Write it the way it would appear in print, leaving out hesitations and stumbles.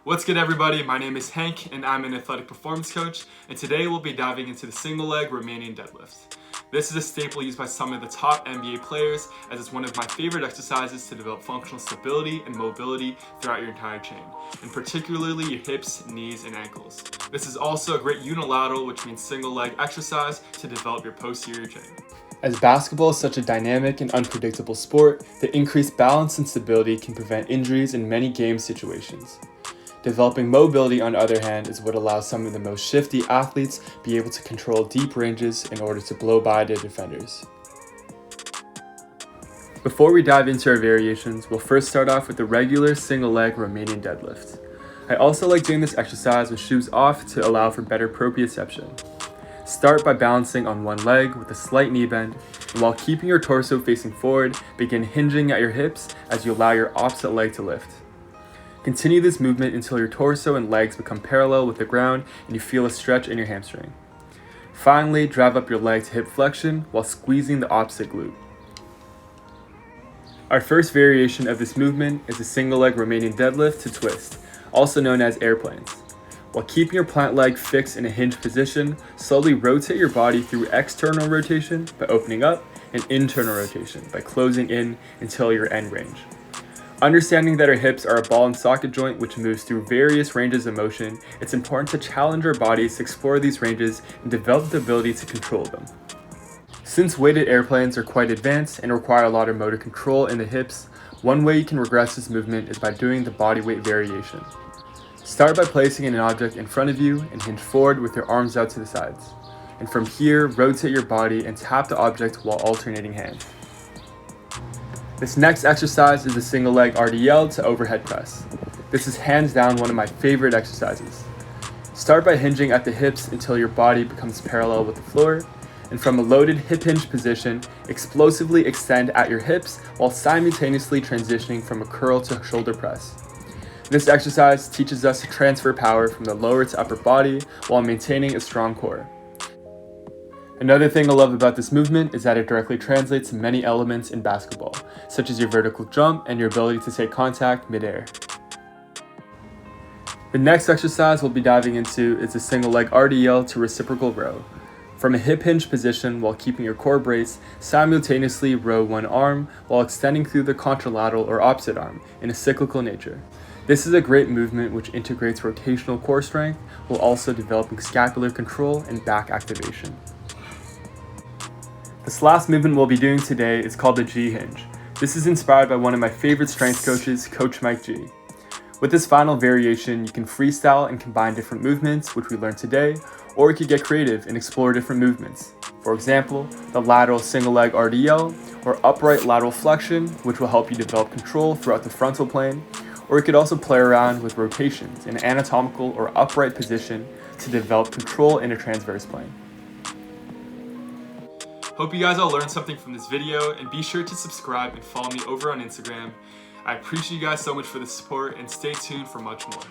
What's good, everybody? My name is Hank and I'm an athletic performance coach, and today we'll be diving into the single leg Romanian deadlift. This is a staple used by some of the top NBA players, as it's one of my favorite exercises to develop functional stability and mobility throughout your entire chain, and particularly your hips, knees, and ankles. This is also a great unilateral, which means single leg exercise to develop your posterior chain. As basketball is such a dynamic and unpredictable sport, the increased balance and stability can prevent injuries in many game situations. Developing mobility, on the other hand, is what allows some of the most shifty athletes be able to control deep ranges in order to blow by their defenders. Before we dive into our variations, we'll first start off with the regular single leg Romanian deadlift. I also like doing this exercise with shoes off to allow for better proprioception. Start by balancing on one leg with a slight knee bend, and while keeping your torso facing forward, begin hinging at your hips as you allow your opposite leg to lift. Continue this movement until your torso and legs become parallel with the ground and you feel a stretch in your hamstring. Finally, drive up your leg to hip flexion while squeezing the opposite glute. Our first variation of this movement is a single leg Romanian deadlift to twist, also known as airplanes. While keeping your plant leg fixed in a hinged position, slowly rotate your body through external rotation by opening up and internal rotation by closing in until your end range. Understanding that our hips are a ball and socket joint which moves through various ranges of motion, it's important to challenge our bodies to explore these ranges and develop the ability to control them. Since weighted airplanes are quite advanced and require a lot of motor control in the hips, one way you can regress this movement is by doing the body weight variation. Start by placing an object in front of you and hinge forward with your arms out to the sides. And from here, rotate your body and tap the object while alternating hands. This next exercise is a single leg RDL to overhead press. This is hands down one of my favorite exercises. Start by hinging at the hips until your body becomes parallel with the floor, and from a loaded hip hinge position, explosively extend at your hips while simultaneously transitioning from a curl to shoulder press. This exercise teaches us to transfer power from the lower to upper body while maintaining a strong core. Another thing I love about this movement is that it directly translates to many elements in basketball, such as your vertical jump and your ability to take contact mid-air. The next exercise we'll be diving into is a single leg RDL to reciprocal row. From a hip hinge position while keeping your core braced, simultaneously row one arm while extending through the contralateral or opposite arm in a cyclical nature. This is a great movement which integrates rotational core strength while also developing scapular control and back activation. This last movement we'll be doing today is called the G hinge. This is inspired by one of my favorite strength coaches, Coach Mike G. With this final variation, you can freestyle and combine different movements, which we learned today, or you could get creative and explore different movements. For example, the lateral single leg RDL, or upright lateral flexion, which will help you develop control throughout the frontal plane, or you could also play around with rotations in an anatomical or upright position to develop control in a transverse plane. Hope you guys all learned something from this video, and be sure to subscribe and follow me over on Instagram. I appreciate you guys so much for the support, and stay tuned for much more.